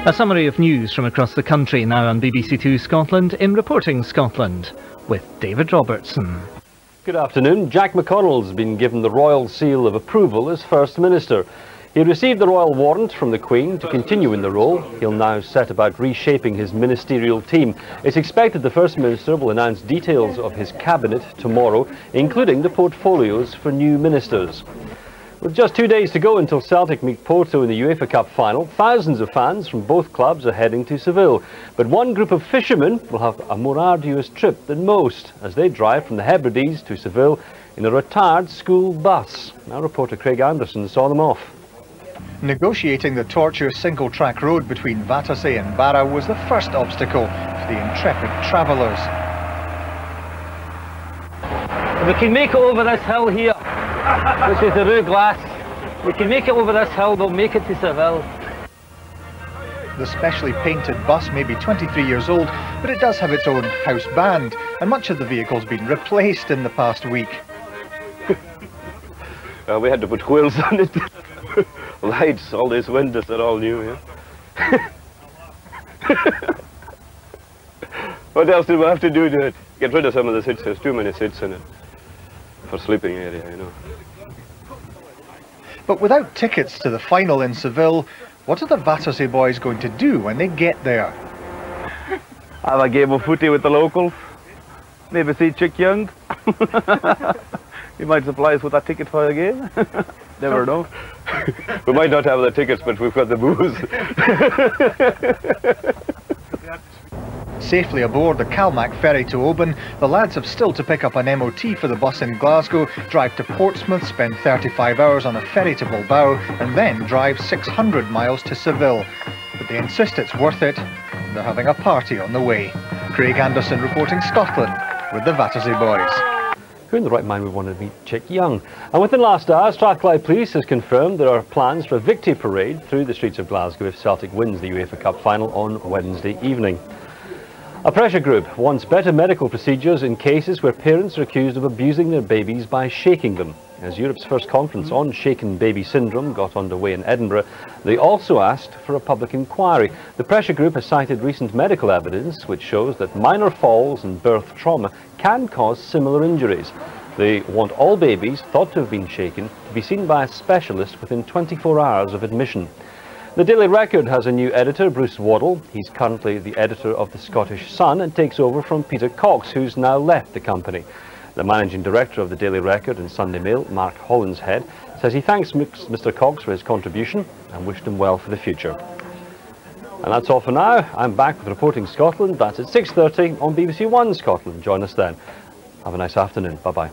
A summary of news from across the country now on BBC Two Scotland in Reporting Scotland with David Robertson. Good afternoon. Jack McConnell's been given the royal seal of approval as First Minister. He received the royal warrant from the Queen to continue in the role. He'll now set about reshaping his ministerial team. It's expected the First Minister will announce details of his cabinet tomorrow, including the portfolios for new ministers. With just 2 days to go until Celtic meet Porto in the UEFA Cup final, thousands of fans from both clubs are heading to Seville. But one group of fishermen will have a more arduous trip than most as they drive from the Hebrides to Seville in a retired school bus. Our reporter Craig Anderson saw them off. Negotiating the tortuous single-track road between Battersea and Barra was the first obstacle for the intrepid travellers. We can make it over this hill here, which is the Rue Glace. We can make it over this hill, we'll make it to Seville. The specially painted bus may be 23 years old, but it does have its own house band, and much of the vehicle's been replaced in the past week. We had to put wheels on it. Lights, all these windows, they're all new, yeah. What else did we have to do to it? Get rid of some of the seats. There's too many seats in it for sleeping area, you know. But without tickets to the final in Seville, what are the Battersea boys going to do when they get there? Have a game of footy with the locals. Maybe see Chick Young. He might supply us with a ticket for the game. Never know. We might not have the tickets, but we've got the booze. Safely aboard the Calmac ferry to Oban, the lads have still to pick up an MOT for the bus in Glasgow, drive to Portsmouth, spend 35 hours on a ferry to Bilbao, and then drive 600 miles to Seville. But they insist it's worth it. They're having a party on the way. Craig Anderson reporting Scotland with the Battersea boys. Who in the right mind would want to meet Chick Young? And within the last hour, Strathclyde Police has confirmed there are plans for a victory parade through the streets of Glasgow if Celtic wins the UEFA Cup final on Wednesday evening. A pressure group wants better medical procedures in cases where parents are accused of abusing their babies by shaking them. As Europe's first conference on shaken baby syndrome got underway in Edinburgh, they also asked for a public inquiry. The pressure group has cited recent medical evidence which shows that minor falls and birth trauma can cause similar injuries. They want all babies thought to have been shaken to be seen by a specialist within 24 hours of admission. The Daily Record has a new editor, Bruce Waddle. He's currently the editor of the Scottish Sun and takes over from Peter Cox, who's now left the company. The managing director of the Daily Record and Sunday Mail, Mark Hollinshead, says he thanks Mr Cox for his contribution and wished him well for the future. And that's all for now. I'm back with Reporting Scotland. That's at 6:30 on BBC One Scotland. Join us then. Have a nice afternoon. Bye-bye.